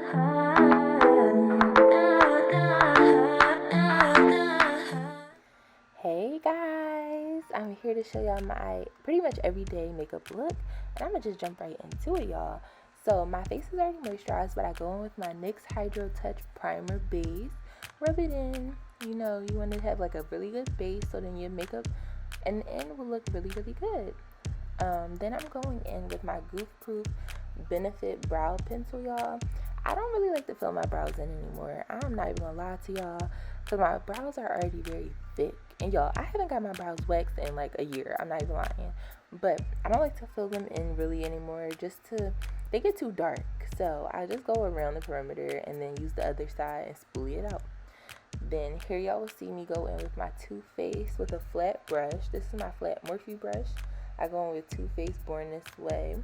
Hey guys, I'm here to show y'all my pretty much everyday makeup look, and I'm gonna just jump right into it, y'all. So my face is already moisturized, but I go in with my NYX Hydro Touch Primer base. Rub it in. You know, you want to have like a really good base, so then your makeup and the end will look really, really good. Then I'm going in with my Goof Proof Benefit Brow Pencil, y'all. I don't really like to fill my brows in anymore. I'm not even gonna lie to y'all, because my brows are already very thick. And y'all, I haven't got my brows waxed in like a year. I'm not even lying. But I don't like to fill them in really anymore, they get too dark. So I just go around the perimeter and then use the other side and spoolie it out. Then here y'all will see me go in with my Too Faced with a flat brush. This is my flat Morphe brush. I go in with Too Faced Born This Way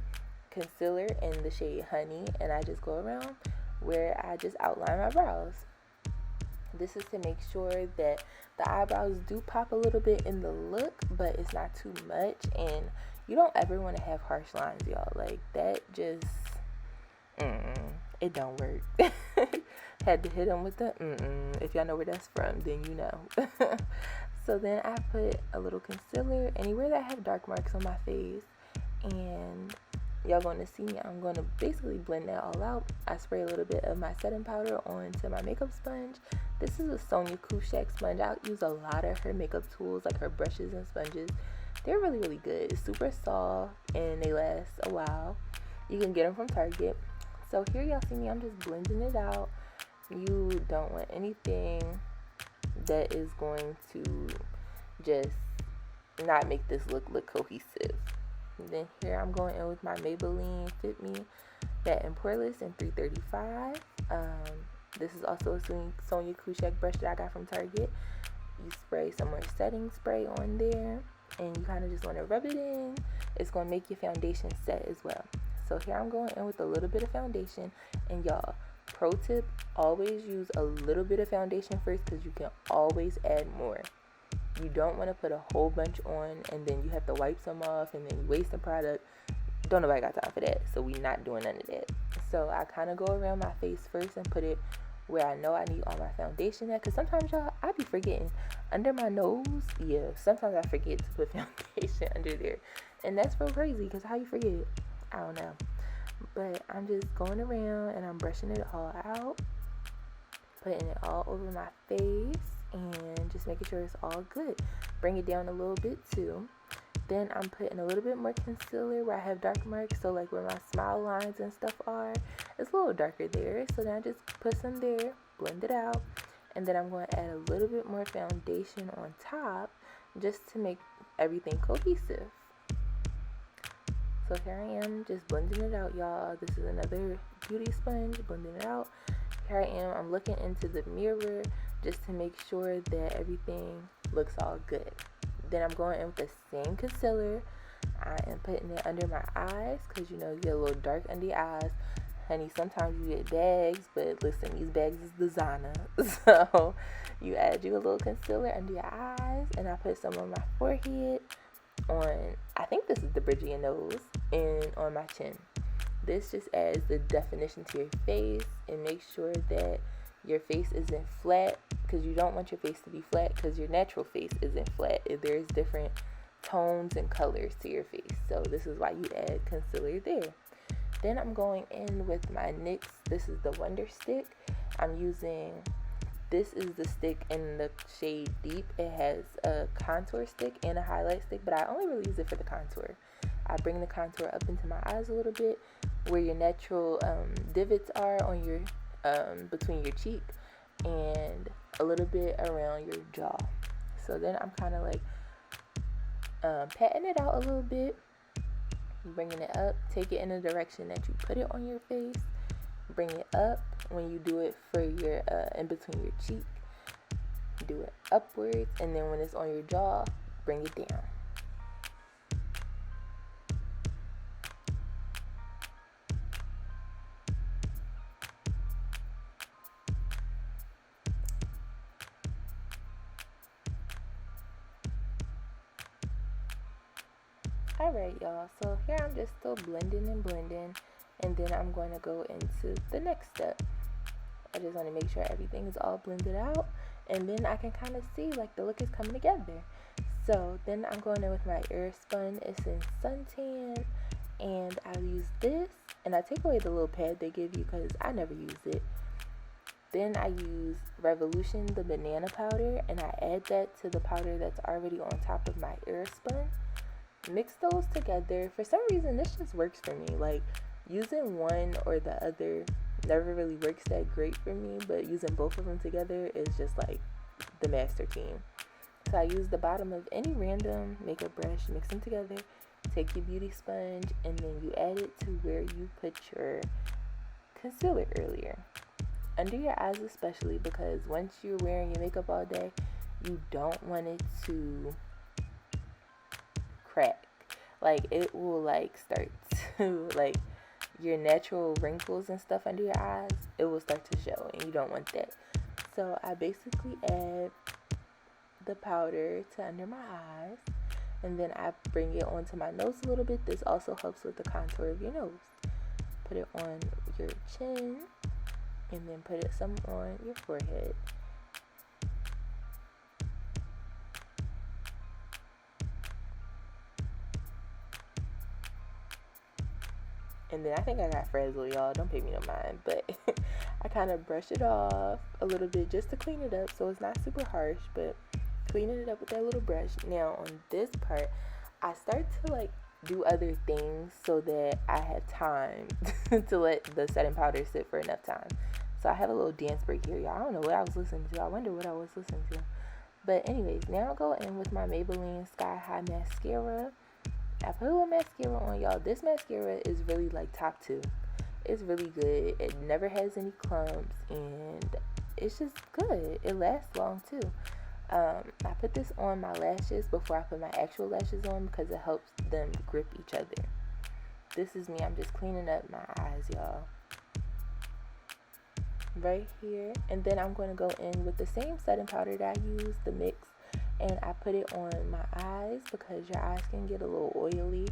concealer in the shade Honey, and I just go around where I just outline my brows. This is to make sure that the eyebrows do pop a little bit in the look, but it's not too much, and you don't ever want to have harsh lines, y'all. Like, that just, it don't work. Had to hit them with the If y'all know where that's from, then you know. So then I put a little concealer anywhere that I have dark marks on my face, and y'all going to see me. I'm going to basically blend that all out. I spray a little bit of my setting powder onto my makeup sponge. This is a Sonia Kashuk sponge. I use a lot of her makeup tools, like her brushes and sponges. They're really, really good. It's super soft and they last a while. You can get them from Target. So here y'all see me. I'm just blending it out. You don't want anything that is going to just not make this look cohesive. And then here I'm going in with my Maybeline FitMe Matte and Poreless in 335. This is also a Sonia Kashuk brush that I got from Target. You spray some more setting spray on there, and you kind of just want to rub it in. It's going to make your foundation set as well. So here I'm going in with a little bit of foundation, and y'all, pro tip, always use a little bit of foundation first, because you can always add more. You don't want to put a whole bunch on and then you have to wipe some off and then you waste the product. Don't nobody got time for that, so we not doing none of that. So I kind of go around my face first and put it where I know I need all my foundation at, because sometimes y'all, I be forgetting under my nose. Yeah, sometimes I forget to put foundation under there, and that's real crazy, because how you forget? I don't know. But I'm just going around and I'm brushing it all out, putting it all over my face, and just making sure it's all good. Bring it down a little bit too. Then I'm putting a little bit more concealer where I have dark marks, so like where my smile lines and stuff are, it's a little darker there. So then I just put some there, blend it out, and then I'm going to add a little bit more foundation on top just to make everything cohesive. So here I am just blending it out, y'all. This is another beauty sponge, blending it out. Here I am, I'm looking into the mirror just to make sure that everything looks all good. Then I'm going in with the same concealer. I am putting it under my eyes, because you know you get a little dark under your eyes. Honey, sometimes you get bags, but listen, these bags is designer. So you add you a little concealer under your eyes, and I put some on my forehead, I think this is the bridge of your nose, and on my chin. This just adds the definition to your face and makes sure that your face isn't flat, because you don't want your face to be flat, because your natural face isn't flat. There's different tones and colors to your face. So this is why you add concealer there. Then I'm going in with my NYX. This is the wonderstick. This is the stick in the shade Deep. It has a contour stick and a highlight stick, but I only really use it for the contour. I bring the contour up into my eyes a little bit, where your natural divots are on your between your cheek, and a little bit around your jaw. So then I'm kind of like patting it out a little bit, bringing it up. Take it in the direction that you put it on your face. Bring it up when you do it for your in between your cheek. Do it upwards, and then when it's on your jaw, bring it down. Alright, y'all, so here I'm just still blending, and then I'm going to go into the next step. I just want to make sure everything is all blended out, and then I can kind of see like the look is coming together. So then I'm going in with my Airspun. It's in suntan, and I use this, and I take away the little pad they give you because I never use it. Then I use Revolution, the banana powder, and I add that to the powder that's already on top of my Airspun. Mix those together. For some reason, this just works for me. Like, using one or the other never really works that great for me, but using both of them together is just like the master team. So I use the bottom of any random makeup brush, mix them together, take your beauty sponge, and then you add it to where you put your concealer earlier. Under your eyes especially, because once you're wearing your makeup all day, you don't want it to crack. Like, it will like start to like your natural wrinkles and stuff under your eyes, it will start to show, and you don't want that. So I basically add the powder to under my eyes, and then I bring it onto my nose a little bit. This also helps with the contour of your nose. Put it on your chin, and then put it some on your forehead. And then I think I got frazzled, y'all. Don't pay me no mind. But I kind of brush it off a little bit just to clean it up so it's not super harsh, but cleaning it up with that little brush. Now on this part, I start to like do other things so that I have time to let the setting powder sit for enough time. So I have a little dance break here, y'all. I don't know what I was listening to. I wonder what I was listening to. But anyways, now I'll go in with my Maybelline Sky High Mascara. I put a little mascara on, y'all. This mascara is really like top 2. It's really good. It never has any clumps, and it's just good. It lasts long too. I put this on my lashes before I put my actual lashes on because it helps them grip each other. This is me. I'm just cleaning up my eyes, y'all. Right here. And then I'm going to go in with the same setting powder that I used, the mix. And I put it on my eyes because your eyes can get a little oily,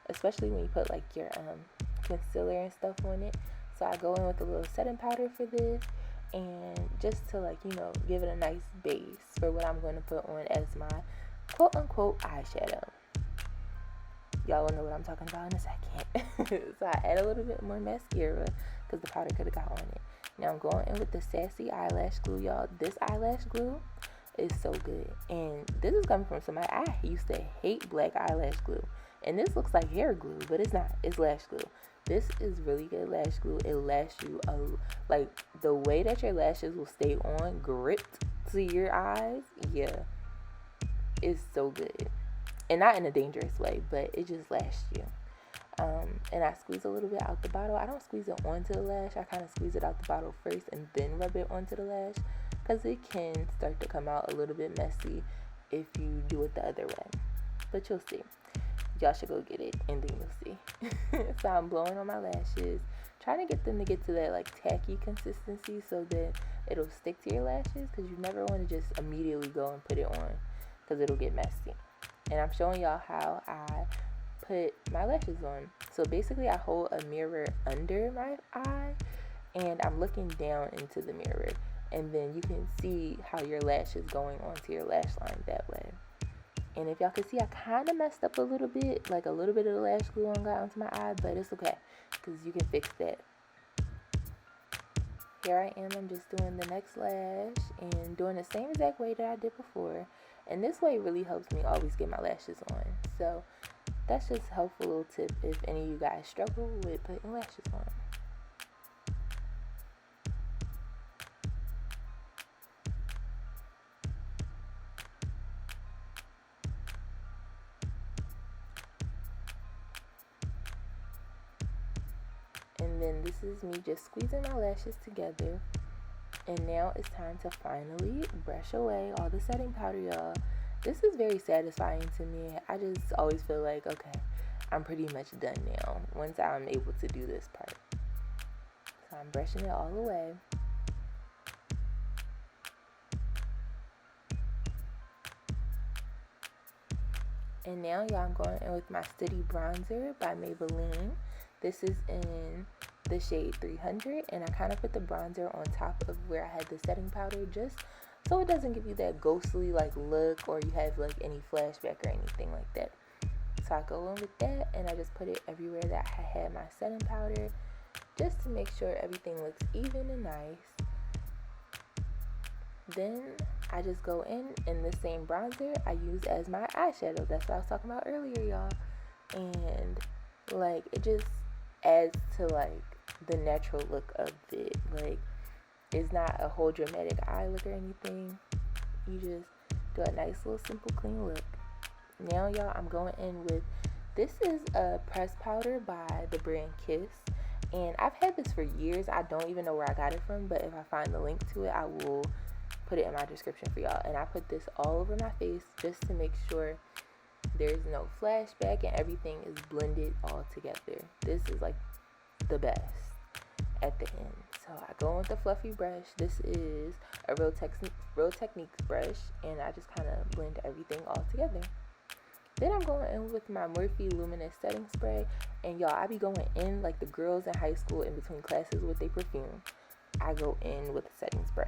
especially when you put like your concealer and stuff on it. So I go in with a little setting powder for this, and just to like, you know, give it a nice base for what I'm going to put on as my quote unquote eyeshadow. Y'all will know what I'm talking about in a second. So I add a little bit more mascara because the powder could have got on it. Now I'm going in with the Sassi eyelash glue, y'all. This eyelash glue is so good, and this is coming from somebody. I used to hate black eyelash glue, and this looks like hair glue, but it's not. It's lash glue. This is really good lash glue. It lasts you like the way that your lashes will stay on, gripped to your eyes. Yeah, it's so good, and not in a dangerous way, but it just lasts you. And I squeeze a little bit out the bottle. I don't squeeze it onto the lash. I kind of squeeze it out the bottle first and then rub it onto the lash, because it can start to come out a little bit messy if you do it the other way. But you'll see. Y'all should go get it, and then you'll see. So I'm blowing on my lashes, trying to get them to get to that like tacky consistency so that it'll stick to your lashes, because you never want to just immediately go and put it on, because it'll get messy. And I'm showing y'all how I put my lashes on. So basically I hold a mirror under my eye, and I'm looking down into the mirror, and then you can see how your lash is going onto your lash line that way. And if y'all can see, I kind of messed up a little bit, like a little bit of the lash glue on got onto my eye, but it's okay, because you can fix that. Here I am, I'm just doing the next lash and doing the same exact way that I did before. And this way really helps me always get my lashes on. So that's just a helpful little tip if any of you guys struggle with putting lashes on. And then this is me just squeezing my lashes together. And now it's time to finally brush away all the setting powder, y'all. This is very satisfying to me. I just always feel like, okay, I'm pretty much done now once I'm able to do this part. So I'm brushing it all away. And now, y'all, I'm going in with my Steady Bronzer by Maybelline. This is in the shade 300, and I kind of put the bronzer on top of where I had the setting powder, just so it doesn't give you that ghostly like look, or you have like any flashback or anything like that. So I go in with that, and I just put it everywhere that I had my setting powder, just to make sure everything looks even and nice. Then I just go in the same bronzer I use as my eyeshadow. That's what I was talking about earlier, y'all. And like, it just adds to like the natural look of it. Like, it's not a whole dramatic eye look or anything. You just do a nice little simple clean look. Now, y'all, I'm going in with, this is a pressed powder by the brand Kiss, and I've had this for years. I don't even know where I got it from, but if I find the link to it, I will put it in my description for y'all. And I put this all over my face just to make sure there's no flashback and everything is blended all together. This is like the best at the end. So I go in with the fluffy brush. This is a Real Techniques brush, and I just kind of blend everything all together. Then I'm going in with my Morphe Luminous setting spray, and y'all, I be going in like the girls in high school in between classes with their perfume. I go in with the setting spray.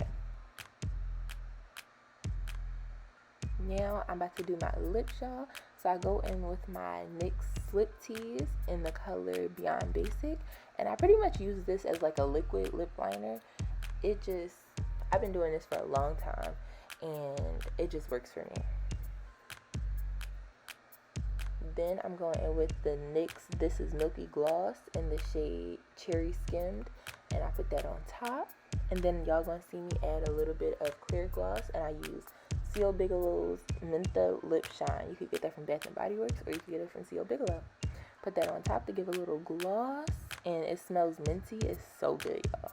Now I'm about to do my lips, y'all. So I go in with my NYX lip tease in the color Beyond Basic, and I pretty much use this as like a liquid lip liner. I've been doing this for a long time, and it just works for me. Then I'm going in with the NYX This Is Milky gloss in the shade Cherry Skimmed, and I put that on top. And then y'all gonna see me add a little bit of clear gloss, and I use C.O. Bigelow's Mentha Lip Shine. You could get that from Bath & Body Works, or you could get it from C.O. Bigelow. Put that on top to give a little gloss, and it smells minty. It's so good, y'all.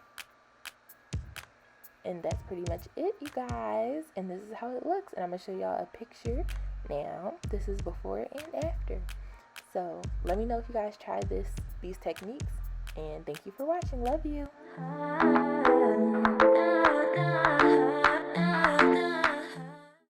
And that's pretty much it, you guys. And this is how it looks. And I'm going to show y'all a picture now. This is before and after. So let me know if you guys try these techniques. And thank you for watching. Love you.